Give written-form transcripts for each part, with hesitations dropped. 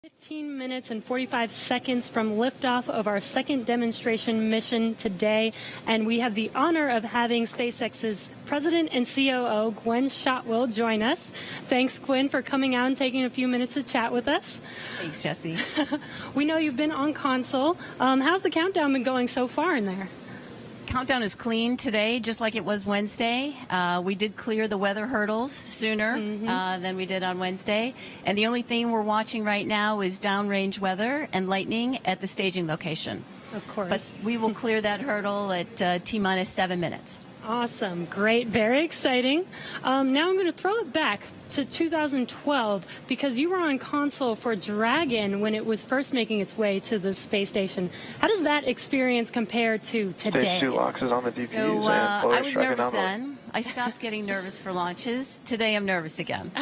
15 minutes and 45 seconds from liftoff of our second demonstration mission today, and we have the honor of having SpaceX's President and COO, Gwen Shotwell, join us. Thanks, Gwen, for coming out and taking a few minutes to chat with us. Thanks, Jesse. We know you've been on console. How's the countdown been going so far in there? Countdown is clean today, just like it was Wednesday. We did clear the weather hurdles sooner than we did on Wednesday. And the only thing we're watching right now is downrange weather and lightning at the staging location. Of course. But we will clear that hurdle at T-minus 7 minutes. Awesome. Great. Very exciting. Now I'm going to throw it back to 2012 because you were on console for Dragon when it was first making its way to the space station. How does that experience compare to today? Stage 2 locks is on the DPUs. So I was nervous then. I stopped getting nervous for launches. Today I'm nervous again.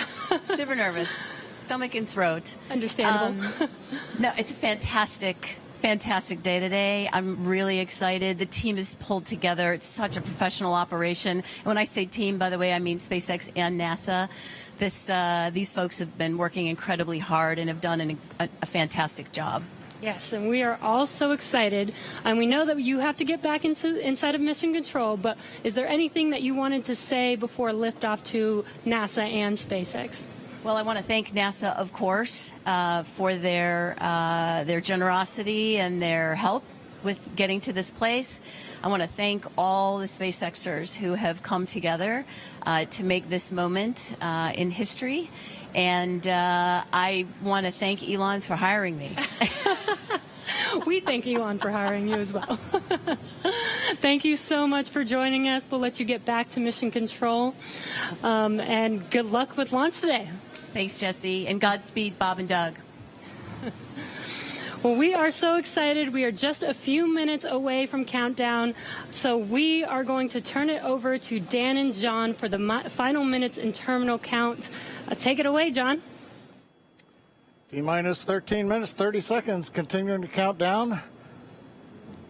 Super nervous. Stomach and throat. Understandable. No, it's a fantastic day today. I'm really excited. The team is pulled together. It's such a professional operation. And when I say team, by the way, I mean SpaceX and NASA. These folks have been working incredibly hard and have done a fantastic job. Yes, and we are all so excited. And we know that you have to get back inside of Mission Control, but is there anything that you wanted to say before liftoff to NASA and SpaceX? Well, I want to thank NASA, of course, for their generosity and their help with getting to this place. I want to thank all the SpaceXers who have come together to make this moment in history. And I want to thank Elon for hiring me. We thank Elon for hiring you as well. Thank you so much for joining us. We'll let you get back to Mission Control. And good luck with launch today. Thanks, Jesse, and Godspeed, Bob and Doug. Well, we are so excited. We are just a few minutes away from countdown, so we are going to turn it over to Dan and John for the final minutes in terminal count. Take it away, John. T-minus 13 minutes, 30 seconds, continuing to count down.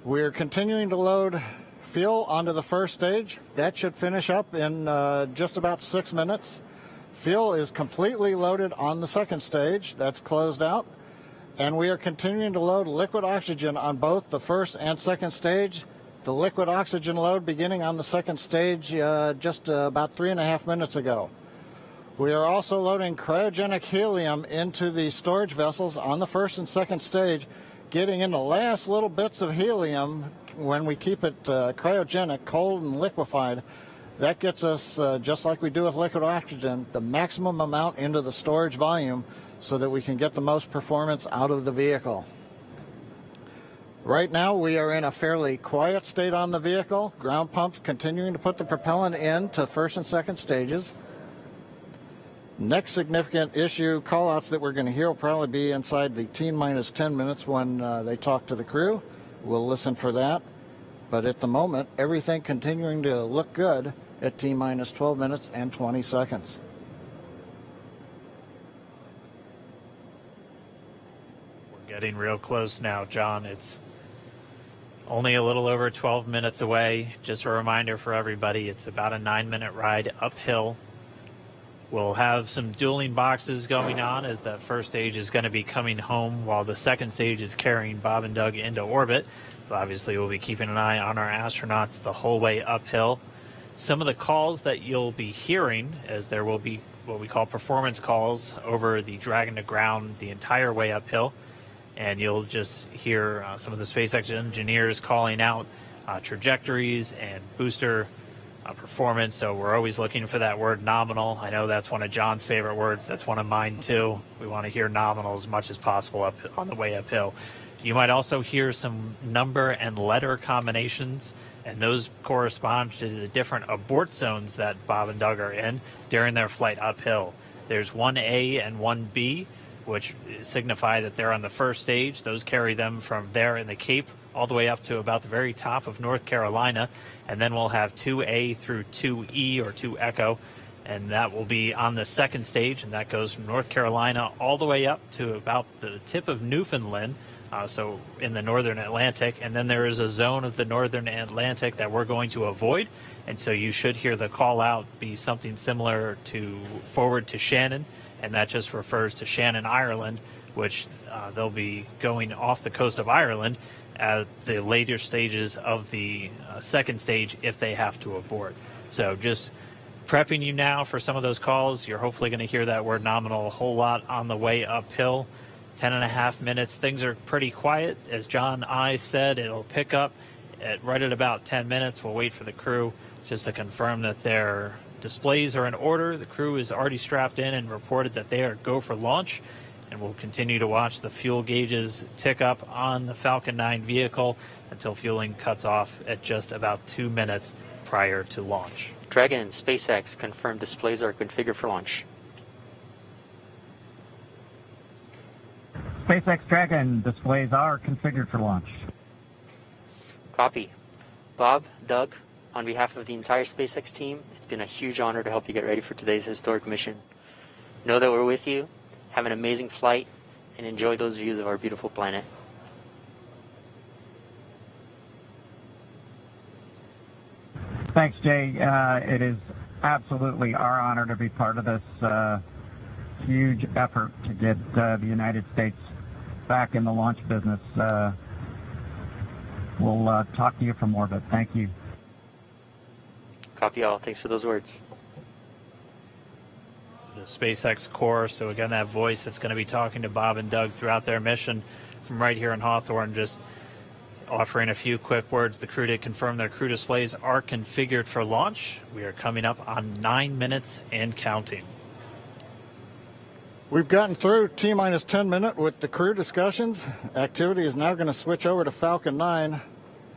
We're continuing to load fuel onto the first stage. That should finish up in just about 6 minutes. Fuel is completely loaded on the second stage. That's closed out. And we are continuing to load liquid oxygen on both the first and second stage. The liquid oxygen load beginning on the second stage just about 3.5 minutes ago. We are also loading cryogenic helium into the storage vessels on the first and second stage, getting in the last little bits of helium when we keep it cryogenic, cold and liquefied. That gets us, just like we do with liquid oxygen, the maximum amount into the storage volume so that we can get the most performance out of the vehicle. Right now, we are in a fairly quiet state on the vehicle. Ground pumps continuing to put the propellant in to first and second stages. Next significant issue, callouts that we're going to hear will probably be inside the T-minus 10 minutes when they talk to the crew. We'll listen for that. But at the moment, everything continuing to look good at T-minus 12 minutes and 20 seconds. We're getting real close now, John. It's only a little over 12 minutes away. Just a reminder for everybody, it's about a 9-minute ride uphill. We'll have some dueling boxes going on as that first stage is going to be coming home while the second stage is carrying Bob and Doug into orbit. But obviously, we'll be keeping an eye on our astronauts the whole way uphill. Some of the calls that you'll be hearing, as there will be what we call performance calls over the Dragon to ground the entire way uphill. And you'll just hear some of the SpaceX engineers calling out trajectories and booster performance. So we're always looking for that word nominal. I know that's one of John's favorite words. That's one of mine too. We want to hear nominal as much as possible up on the way uphill. You might also hear some number and letter combinations, and those correspond to the different abort zones that Bob and Doug are in during their flight uphill. There's 1A and 1B, which signify that they're on the first stage. Those carry them from there in the Cape all the way up to about the very top of North Carolina. And then we'll have 2A through 2E or 2 Echo, and that will be on the second stage, and that goes from North Carolina all the way up to about the tip of Newfoundland, so in the northern Atlantic. And then there is a zone of the northern Atlantic that we're going to avoid, and so you should hear the call out be something similar to forward to Shannon, and that just refers to Shannon, Ireland, which they'll be going off the coast of Ireland at the later stages of the second stage if they have to abort. So just prepping you now for some of those calls. You're hopefully going to hear that word nominal a whole lot on the way uphill. 10.5 minutes. Things are pretty quiet. As John I said, it'll pick up right at about 10 minutes. We'll wait for the crew just to confirm that their displays are in order. The crew is already strapped in and reported that they are go for launch. And we'll continue to watch the fuel gauges tick up on the Falcon 9 vehicle until fueling cuts off at just about 2 minutes prior to launch. Dragon, SpaceX, confirmed displays are configured for launch. SpaceX Dragon, displays are configured for launch. Copy. Bob, Doug, on behalf of the entire SpaceX team, it's been a huge honor to help you get ready for today's historic mission. Know that we're with you. Have an amazing flight and enjoy those views of our beautiful planet. Thanks, Jay. It is absolutely our honor to be part of this huge effort to get the United States back in the launch business. We'll talk to you for more, but thank you. Copy all. Thanks for those words. The SpaceX Corps, so again, that voice that's going to be talking to Bob and Doug throughout their mission from right here in Hawthorne, just offering a few quick words. The crew did confirm their crew displays are configured for launch. We are coming up on 9 minutes and counting. We've gotten through T-minus 10 minute with the crew discussions. Activity is now going to switch over to Falcon 9.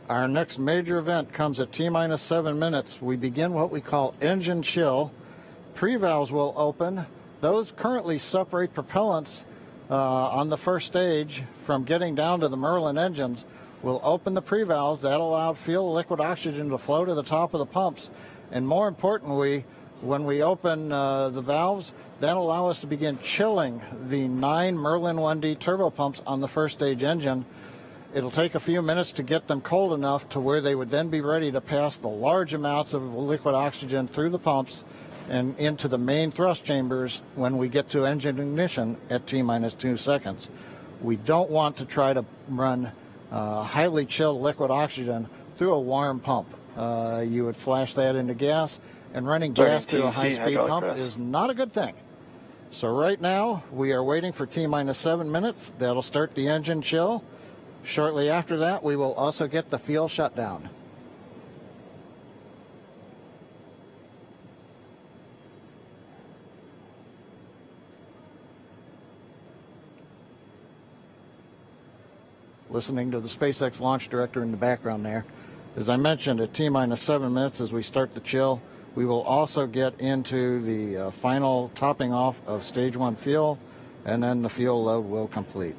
Our next major event comes at T-minus 7 minutes. We begin what we call engine chill. Pre-valves will open. Those currently separate propellants on the first stage from getting down to the Merlin engines. We'll open the pre-valves. That'll allow fuel liquid oxygen to flow to the top of the pumps. And more importantly, when we open the valves, that'll allow us to begin chilling the 9 Merlin 1D turbo pumps on the first stage engine. It'll take a few minutes to get them cold enough to where they would then be ready to pass the large amounts of liquid oxygen through the pumps and into the main thrust chambers when we get to engine ignition at T-minus 2 seconds. We don't want to try to run highly chilled liquid oxygen through a warm pump. You would flash that into gas, and running gas through a high-speed pump is not a good thing. So right now, we are waiting for T-minus 7 minutes. That'll start the engine chill. Shortly after that, we will also get the fuel shutdown. Listening to the SpaceX launch director in the background there. As I mentioned, at T-minus 7 minutes as we start the chill, we will also get into the final topping off of stage 1 fuel, and then the fuel load will complete.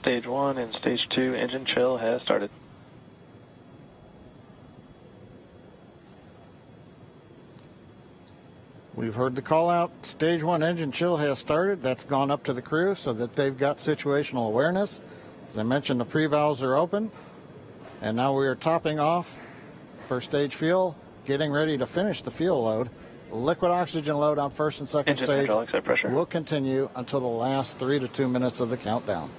Stage 1 and Stage 2 engine chill has started. We've heard the call out. Stage 1 engine chill has started. That's gone up to the crew so that they've got situational awareness. As I mentioned, the pre-valves are open. And now we are topping off first stage fuel, getting ready to finish the fuel load. Liquid oxygen load on first and second stage will continue until the last 3 to 2 minutes of the countdown.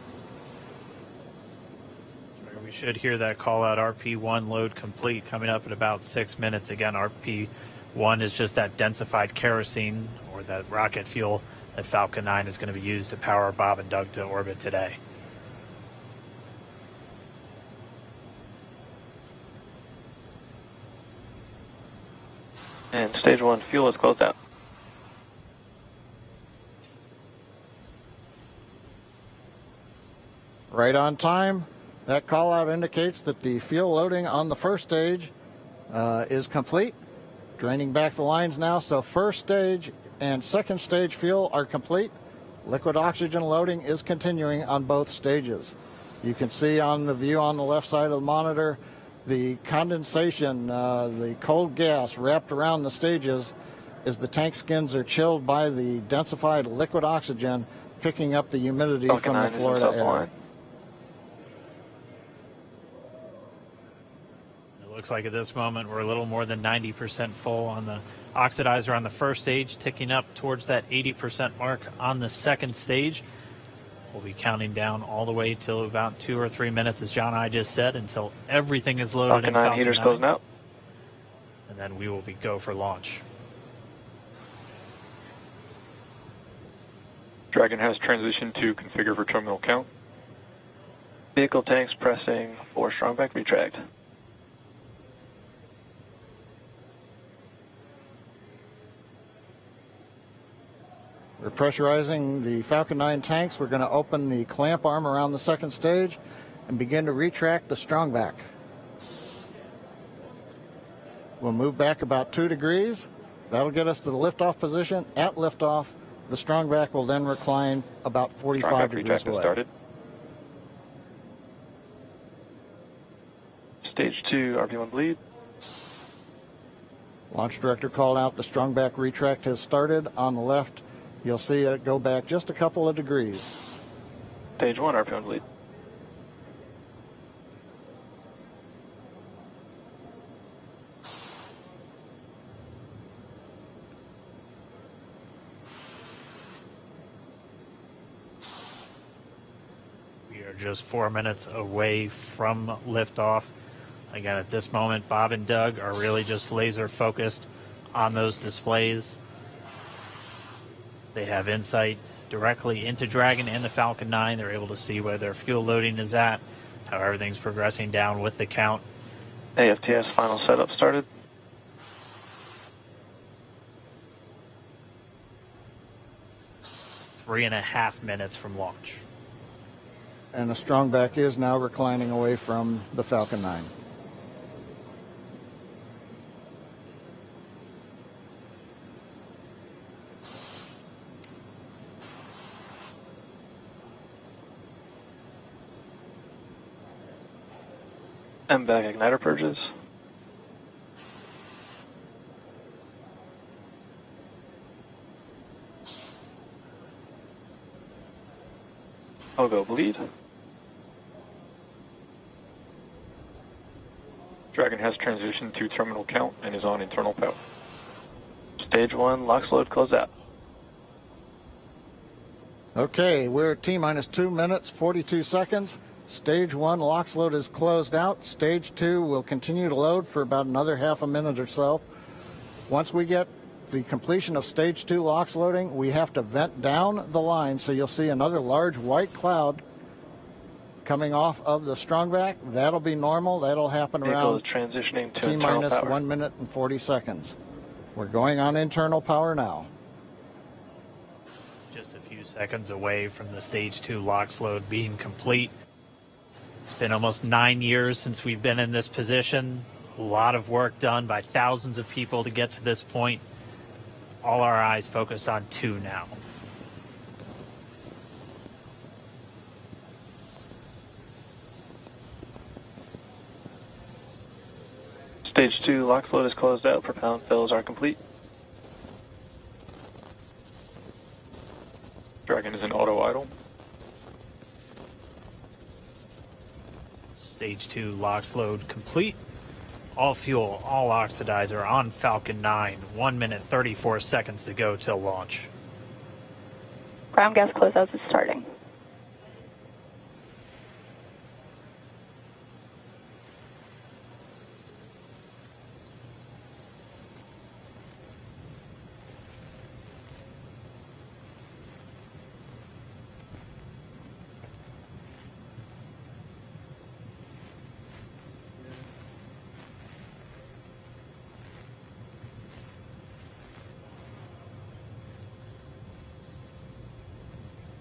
We should hear that call out RP1 load complete coming up at about 6 minutes. Again, RP1 is just that densified kerosene or that rocket fuel that Falcon 9 is going to be used to power Bob and Doug to orbit today. And Stage 1 fuel is closed out. Right on time. That call out indicates that the fuel loading on the first stage is complete. Draining back the lines now, so first stage and second stage fuel are complete. Liquid oxygen loading is continuing on both stages. You can see on the view on the left side of the monitor the condensation, the cold gas wrapped around the stages as the tank skins are chilled by the densified liquid oxygen, picking up the humidity Falcon from the 9 is in Florida air. line. It looks like at this moment we're a little more than 90% full on the oxidizer on the first stage, ticking up towards that 80% mark on the second stage. We'll be counting down all the way till about 2 or 3 minutes, as John and I just said, until everything is loaded Falcon in 9 Falcon heaters 9. closing out. And then we will be go for launch. Dragon has transitioned to configure for terminal count. Vehicle tanks pressing for strongback retract. We're pressurizing the Falcon 9 tanks. We're going to open the clamp arm around the second stage and begin to retract the strongback. We'll move back about 2 degrees. That'll get us to the liftoff position. At liftoff, the strongback will then recline about 45 Strongback degrees retract has away. started. Stage 2 RP1 bleed. Launch director called out the strongback retract has started. On the left, you'll see it go back just a couple of degrees. Stage 1 RP1 bleed. We are just 4 minutes away from liftoff. Again, at this moment, Bob and Doug are really just laser focused on those displays. They have insight directly into Dragon and the Falcon 9. They're able to see where their fuel loading is at, how everything's progressing down with the count. AFTS final setup started. Three and a half minutes from launch. And the strongback is now reclining away from the Falcon 9. MVAC igniter purges. Pogo bleed. Dragon has transitioned to terminal count and is on internal power. Stage 1 LOX load close out. Okay, we're at T-minus 2 minutes, 42 seconds. Stage 1 LOX load is closed out. Stage 2 will continue to load for about another half a minute or so. Once we get the completion of Stage 2 LOX loading, we have to vent down the line, so you'll see another large white cloud coming off of the strongback. That'll be normal. That'll happen Vehicle around is transitioning to internal T-minus power. 1 minute and 40 seconds. We're going on internal power now. Just a few seconds away from the Stage 2 LOX load being complete. It's been almost 9 years since we've been in this position. A lot of work done by thousands of people to get to this point. All our eyes focused on 2 now. Stage 2 LOX load is closed out. Propellant fills are complete. Dragon is in auto idle. Stage 2 LOX load complete. All fuel, all oxidizer on Falcon 9. 1 minute, 34 seconds to go till launch. Ground gas closeouts is starting.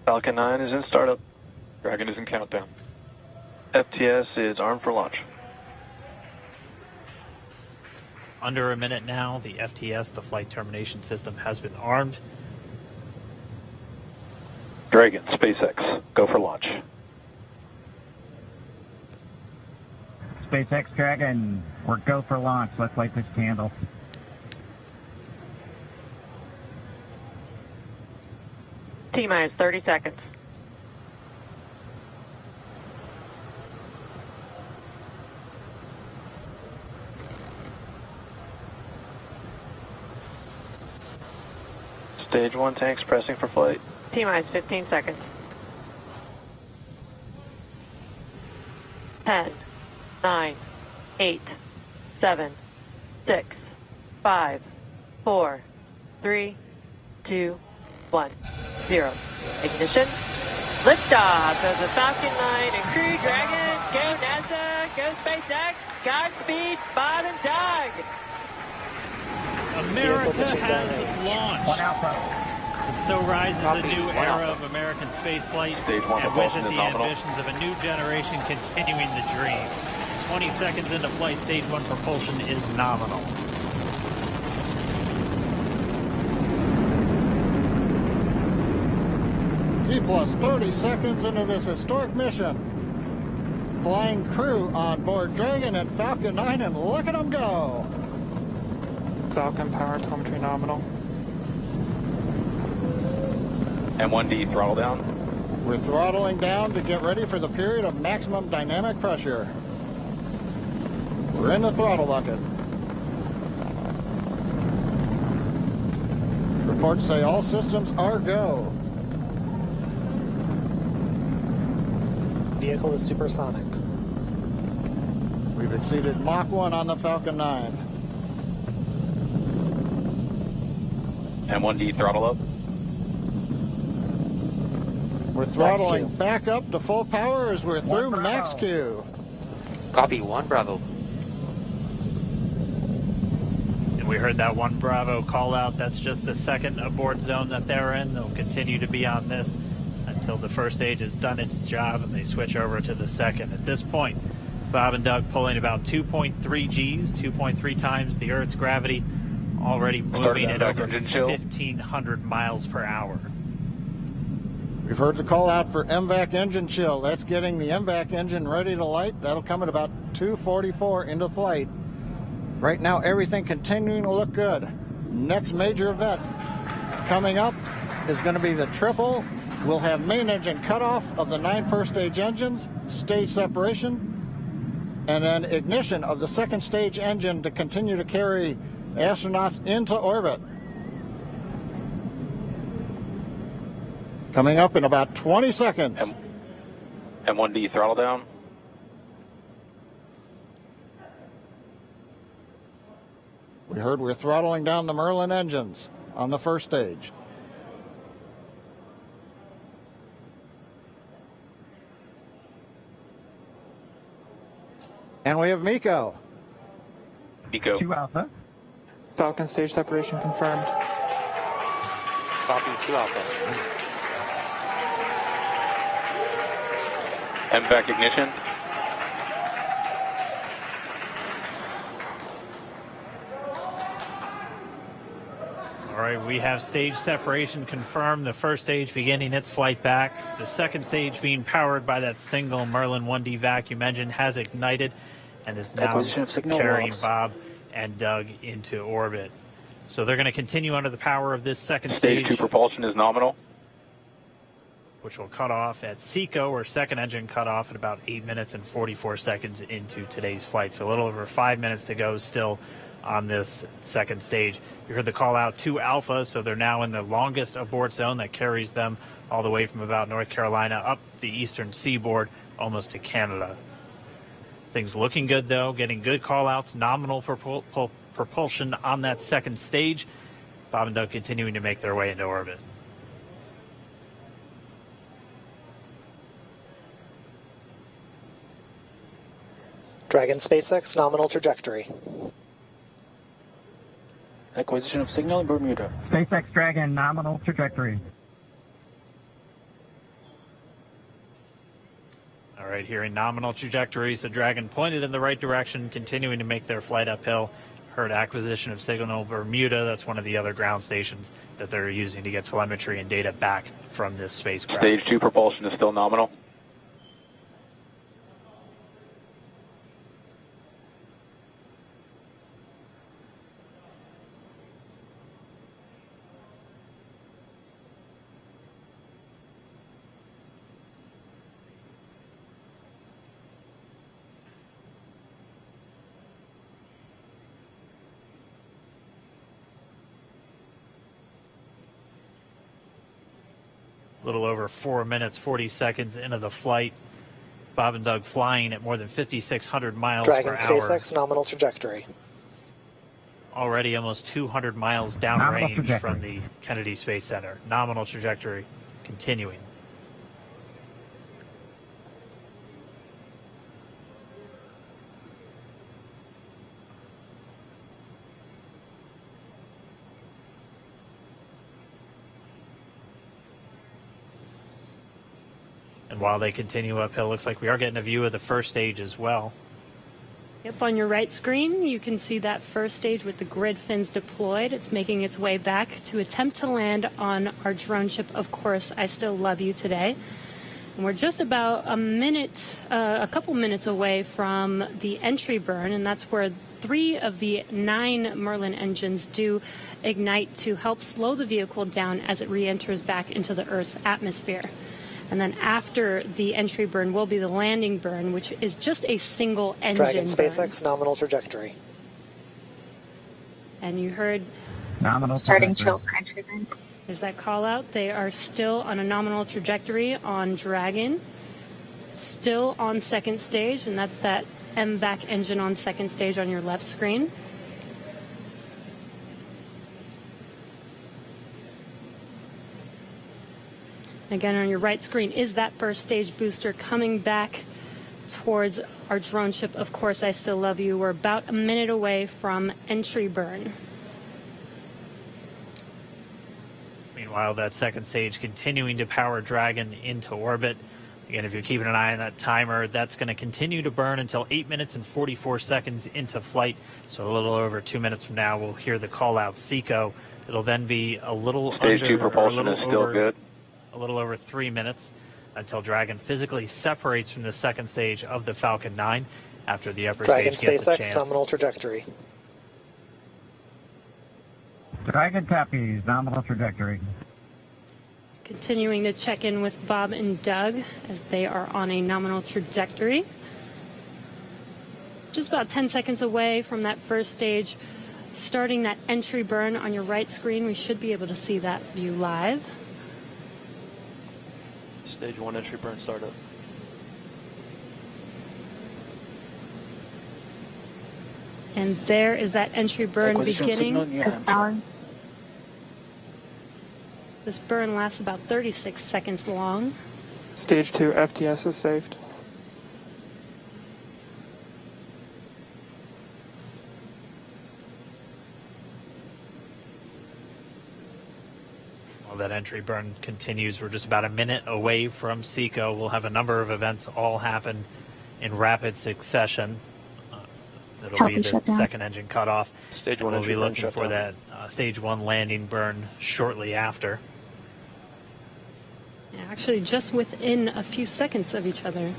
Falcon 9 is in startup. Dragon is in countdown. FTS is armed for launch. Under a minute now, the FTS, the flight termination system, has been armed. Dragon, SpaceX, go for launch. SpaceX Dragon, we're go for launch. Let's light this candle. T-minus 30 seconds. Stage 1 tanks pressing for flight. T-minus 15 seconds. 10, 9, 8, 7, 6, 5, 4, 3, 2, 1, 0. Ignition. Liftoff of the Falcon 9 and Crew Dragon. Go NASA, go SpaceX, Godspeed, Bob and Doug. America has launched. And so rises a new era of American spaceflight, and with it the ambitions of a new generation continuing the dream. 20 seconds into flight, stage 1 propulsion is nominal. T plus 30 seconds into this historic mission. Flying crew on board Dragon and Falcon 9, and look at them go. Falcon power telemetry nominal. M1D throttle down. We're throttling down to get ready for the period of maximum dynamic pressure. We're in the throttle bucket. Reports say all systems are go. Vehicle is supersonic. We've exceeded Mach 1 on the Falcon 9. M1D throttle up. We're throttling back up to full power as we're through max Q. Copy, 1 Bravo. And we heard that 1 Bravo call out. That's just the second abort zone that they're in. They'll continue to be on this until the first stage has done its job and they switch over to the second. At this point, Bob and Doug pulling about 2.3 Gs, 2.3 times the Earth's gravity, already moving at over 1,500 miles per hour. We've heard the call out for MVAC engine chill. That's getting the MVAC engine ready to light. That'll come at about 2:44 into flight. Right now, everything continuing to look good. Next major event coming up is going to be the triple. We'll have main engine cutoff of the 9 first stage engines, stage separation, and then ignition of the second stage engine to continue to carry astronauts into orbit. Coming up in about 20 seconds. M1D throttle down. We heard we're throttling down the Merlin engines on the first stage. And we have Miko. Miko. 2 Alpha. Falcon stage separation confirmed. Copy, 2 Alpha. MVAC ignition. All right, we have stage separation confirmed. The first stage beginning its flight back. The second stage being powered by that single Merlin 1D vacuum engine has ignited and is now carrying Bob and Doug into orbit. So they're going to continue under the power of this second stage. Stage 2 propulsion is nominal. Which will cut off at SECO, or second engine cut off at about 8 minutes and 44 seconds into today's flight. So a little over 5 minutes to go still on this second stage. You heard the call out 2 Alpha, so they're now in the longest abort zone that carries them all the way from about North Carolina up the eastern seaboard almost to Canada. Things looking good though, getting good call outs, nominal propulsion on that second stage. Bob and Doug continuing to make their way into orbit. Dragon SpaceX nominal trajectory. Acquisition of signal in Bermuda. SpaceX Dragon nominal trajectory. All right, hearing nominal trajectories, the Dragon pointed in the right direction, continuing to make their flight uphill. heard acquisition of signal Bermuda. That's one of the other ground stations that they're using to get telemetry and data back from this spacecraft. Stage 2 propulsion is still nominal. A little over 4 minutes, 40 seconds into the flight. Bob and Doug flying at more than 5,600 miles Dragon per hour. SpaceX nominal trajectory. Already almost 200 miles downrange from the Kennedy Space Center. Nominal trajectory continuing. And while they continue uphill, looks like we are getting a view of the first stage as well. Yep, on your right screen, you can see that first stage with the grid fins deployed. It's making its way back to attempt to land on our drone ship, Of Course, I Still Love You today. And we're just about a couple minutes away from the entry burn, and that's where 3 of the 9 Merlin engines do ignite to help slow the vehicle down as it re-enters back into the Earth's atmosphere. And then after the entry burn will be the landing burn, which is just a single engine Dragon burn. SpaceX nominal trajectory. And you heard Nominal Starting trajectory. chill for entry burn. there's that call out. They are still on a nominal trajectory on Dragon, still on second stage, and that's that MVAC engine on second stage on your left screen. Again, on your right screen is that first stage booster coming back towards our drone ship, Of Course, I Still Love You. We're about a minute away from entry burn. Meanwhile, that second stage continuing to power Dragon into orbit. Again, if you're keeping an eye on that timer, that's going to continue to burn until 8 minutes and 44 seconds into flight. So a little over 2 minutes from now, we'll hear the call out SECO. It'll then be a little Stage 2 propulsion is still good. A little over 3 minutes until Dragon physically separates from the second stage of the Falcon 9 after the upper Dragon stage gets a SpaceX chance. nominal trajectory. Dragon Tappies, nominal trajectory. Continuing to check in with Bob and Doug as they are on a nominal trajectory. Just about 10 seconds away from that first stage, starting that entry burn on your right screen. We should be able to see that view live. Stage 1 entry burn startup. And there is that entry burn beginning. This burn lasts about 36 seconds long. Stage 2 FTS is saved. While that entry burn continues, we're just about a minute away from SECO. We'll have a number of events all happen in rapid succession. It'll be the second engine cutoff. Stage 1 We'll entry be burn looking shut for down. that stage 1 landing burn shortly after. Yeah, actually, just within a few seconds of each other.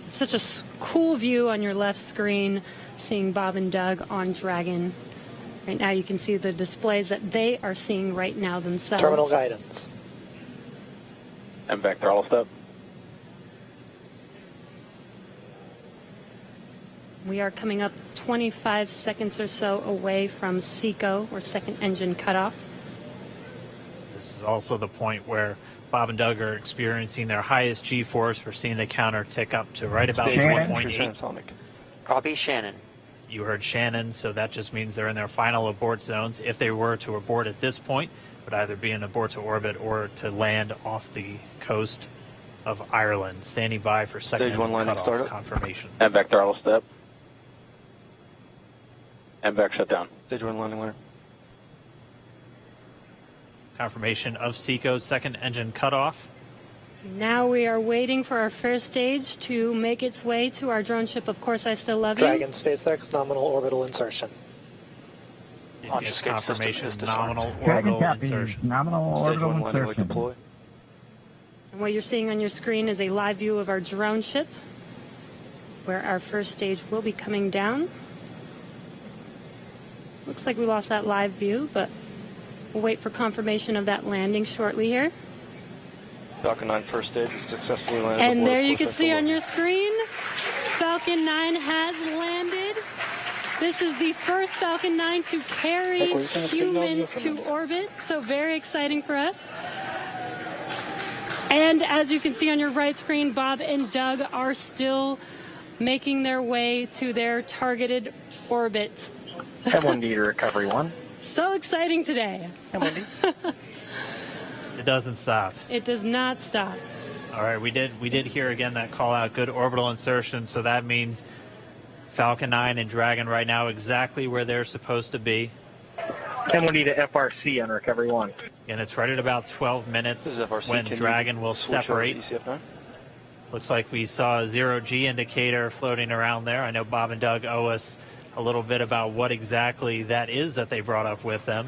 It's such a cool view on your left screen, seeing Bob and Doug on Dragon. Right now you can see the displays that they are seeing right now themselves. Terminal guidance. And back throttle step. We are coming up 25 seconds or so away from SECO, or second engine cutoff. This is also the point where Bob and Doug are experiencing their highest G-force. We're seeing the counter tick up to right about Stage 1 4.8. transonic. Copy, Shannon. You heard Shannon, so that just means they're in their final abort zones. If they were to abort at this point, it would either be an abort to orbit or to land off the coast of Ireland. Standing by for second Stage 1 engine landing cutoff startup. confirmation. And back throttle step. And back shutdown. Stage 1 landing winner. Confirmation of SECO's second engine cutoff. Now we are waiting for our first stage to make its way to our drone ship. Of course, I still love you. Dragon, SpaceX, nominal orbital insertion. Launch escape system Confirmation, is disarmed. nominal Dragon orbital copy. insertion. Nominal Stage orbital 1 landing leg insertion. deploy. And what you're seeing on your screen is a live view of our drone ship, where our first stage will be coming down. Looks like we lost that live view, but we'll wait for confirmation of that landing shortly here. Falcon 9 first stage is successfully landed. And aboard there you full can see sector on launch. your screen, Falcon 9 has landed. This is the first Falcon 9 to carry humans to orbit, so very exciting for us. And as you can see on your right screen, Bob and Doug are still making their way to their targeted orbit. M1D to recovery 1. So exciting today. M1D. It doesn't stop. It does not stop. All right, we did hear again that call out, good orbital insertion, so that means Falcon 9 and Dragon right now exactly where they're supposed to be. M1D to FRC on recovery 1. And it's right at about 12 This minutes is FRC. when Can you Dragon will switch over to separate. ECF9? Looks like we saw a 0G indicator floating around there. I know Bob and Doug owe us a little bit about what exactly that is that they brought up with them.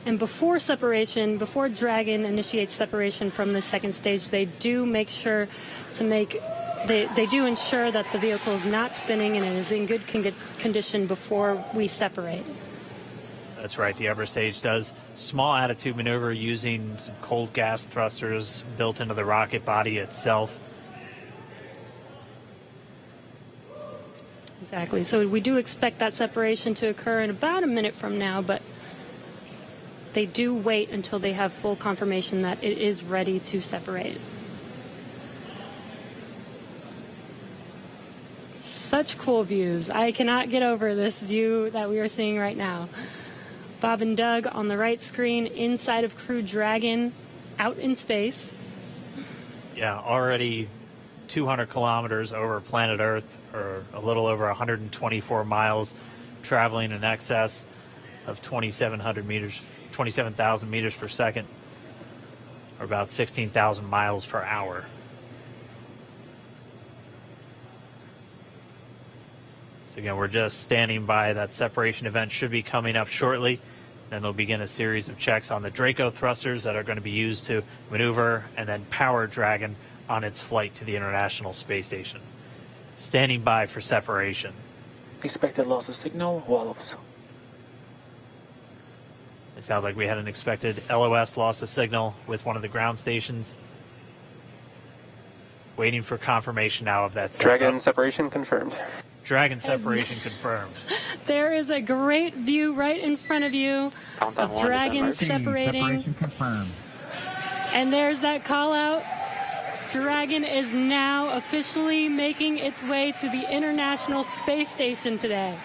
And before separation, before Dragon initiates separation from the second stage, they do make sure to make, they do ensure that the vehicle is not spinning and it is in good condition before we separate. That's right, the upper stage does small attitude maneuver using some cold gas thrusters built into the rocket body itself. Exactly. So we do expect that separation to occur in about a minute from now, but they do wait until they have full confirmation that it is ready to separate. Such cool views. I cannot get over this view that we are seeing right now. Bob and Doug on the right screen inside of Crew Dragon out in space. Yeah, already 200 kilometers over planet Earth, or a little over 124 miles, traveling in excess of 2,700 meters. 27,000 meters per second, or about 16,000 miles per hour. So again, we're just standing by. That separation event should be coming up shortly. Then they'll begin a series of checks on the Draco thrusters that are going to be used to maneuver and then power Dragon on its flight to the International Space Station. Standing by for separation. Expected loss of signal, wallows. It sounds like we had an expected LOS, loss of signal, with one of the ground stations. Waiting for confirmation now of that setup. Dragon separation confirmed. Dragon separation confirmed. There is a great view right in front of you Countdown of one, Dragon December. separating. Separation confirmed. And there's that call out. Dragon is now officially making its way to the International Space Station today.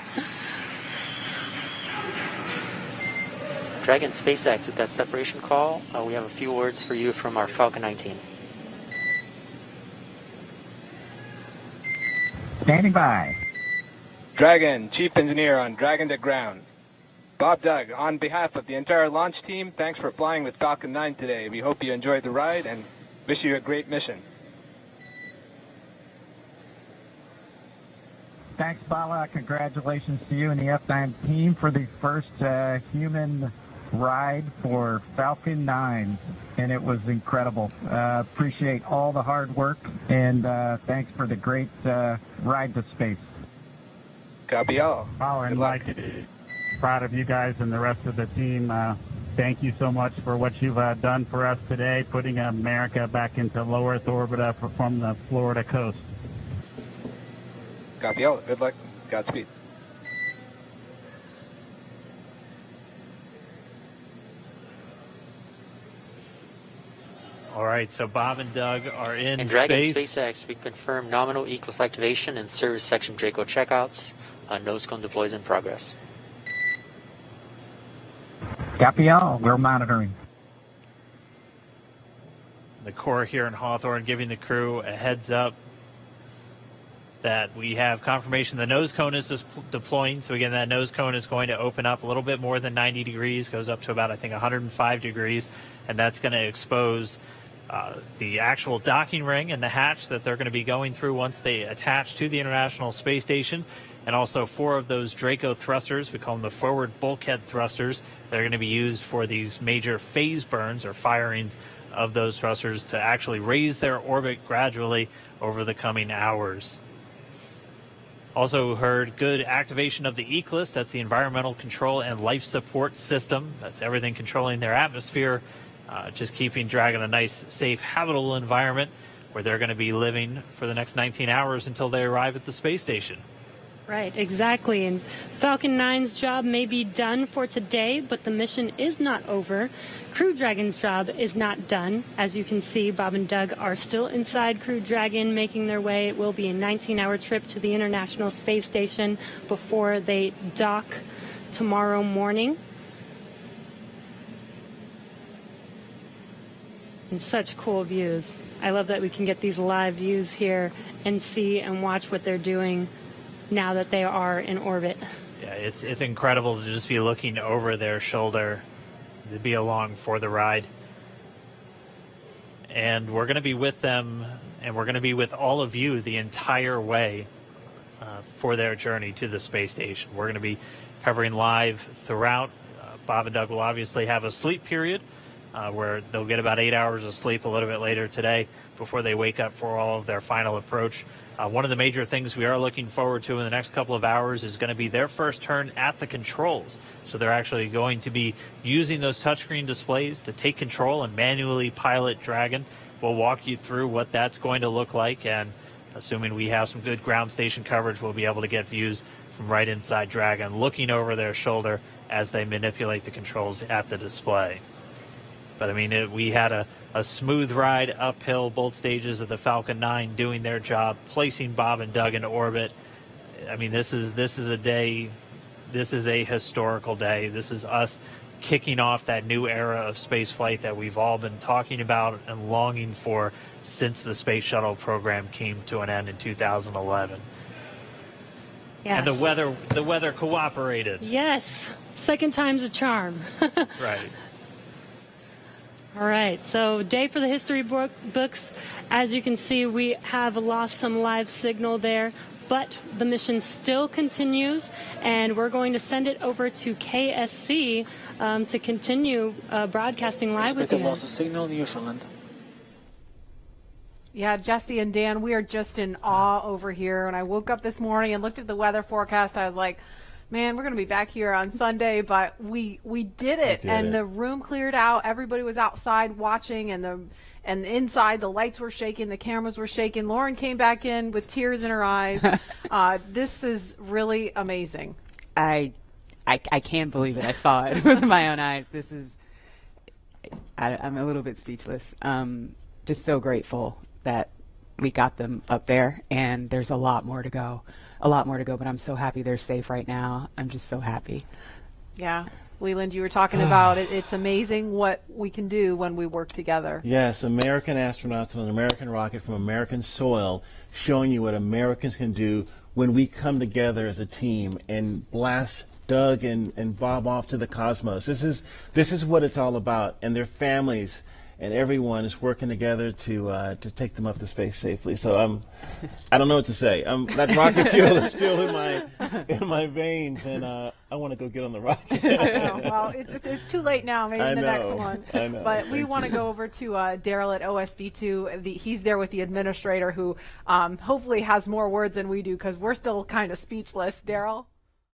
Dragon SpaceX with that separation call. We have a few words for you from our Falcon 9 team. Standing by. Dragon, Chief Engineer on Dragon to Ground. Bob Doug, on behalf of the entire launch team, thanks for flying with Falcon 9 today. We hope you enjoyed the ride and wish you a great mission. Thanks, Bala. Congratulations to you and the F9 team for the first human ride for Falcon 9, and it was incredible. Appreciate all the hard work, and thanks for the great ride to space. Copy all. Oh, and like, proud of you guys and the rest of the team. Thank you so much for what you've done for us today, putting America back into low Earth orbit from the Florida coast. Copy all. Good luck. Godspeed. All right, so Bob and Doug are in And Dragon space. SpaceX, we confirm nominal ECLS activation and service section Draco checkouts. Nose cone deploys in progress. Copy all. We're monitoring. The Corps here in Hawthorne giving the crew a heads up that we have confirmation the nose cone is deploying. So again, that nose cone is going to open up a little bit more than 90 degrees, goes up to about, I think, 105 degrees, and that's going to expose the actual docking ring and the hatch that they're going to be going through once they attach to the International Space Station, and also 4 of those Draco thrusters, we call them the forward bulkhead thrusters, that are going to be used for these major phase burns or firings of those thrusters to actually raise their orbit gradually over the coming hours. Also heard good activation of the ECLSS, that's the Environmental Control and Life Support System. That's everything controlling their atmosphere, just keeping Dragon a nice, safe, habitable environment where they're going to be living for the next 19 hours until they arrive at the space station. Right, exactly. And Falcon 9's job may be done for today, but the mission is not over. Crew Dragon's job is not done. As you can see, Bob and Doug are still inside Crew Dragon, making their way. It will be a 19-hour trip to the International Space Station before they dock tomorrow morning. And such cool views. I love that we can get these live views here and see and watch what they're doing now that they are in orbit. Yeah, it's incredible to just be looking over their shoulder, to be along for the ride. And we're going to be with them, and we're going to be with all of you the entire way for their journey to the space station. We're going to be covering live throughout. Bob and Doug will obviously have a sleep period where they'll get about 8 hours of sleep a little bit later today before they wake up for all of their final approach. One of the major things we are looking forward to in the next couple of hours is going to be their first turn at the controls. So they're actually going to be using those touchscreen displays to take control and manually pilot Dragon. We'll walk you through what that's going to look like, and assuming we have some good ground station coverage, we'll be able to get views from right inside Dragon, looking over their shoulder as they manipulate the controls at the display. But I mean, we had a smooth ride uphill, both stages of the Falcon 9 doing their job, placing Bob and Doug into orbit. I mean, this is a day, this is a historical day. This is us kicking off that new era of space flight that we've all been talking about and longing for since the space shuttle program came to an end in 2011. Yes. And the weather cooperated. Yes, second time's a charm. Right. All right, so day for the history books. As you can see, we have lost some live signal there, but the mission still continues, and we're going to send it over to KSC to continue broadcasting live with you. Lost signal, Newfoundland. Yeah, Jesse and Dan, we are just in awe over here. When I woke up this morning and looked at the weather forecast, I was like, man, we're going to be back here on Sunday, but we did it. The room cleared out. Everybody was outside watching, and inside the lights were shaking, the cameras were shaking. Lauren came back in with tears in her eyes. This is really amazing. I can't believe it. I saw it with my own eyes. I'm a little bit speechless. Just so grateful that we got them up there, and there's a lot more to go, but I'm so happy they're safe right now. I'm just so happy. Yeah. Leland, you were talking about it. It's amazing what we can do when we work together. Yes, American astronauts on an American rocket from American soil, showing you what Americans can do when we come together as a team and blast Doug and Bob off to the cosmos. This is what it's all about, and their families and everyone is working together to take them up to space safely. So I don't know what to say. That rocket fuel is still in my veins, and I want to go get on the rocket. I know. Well, it's too late now. Maybe the next one. I know. But we want to go over to Daryl at OSB2. He's there with the administrator, who hopefully has more words than we do, because we're still kind of speechless. Daryl.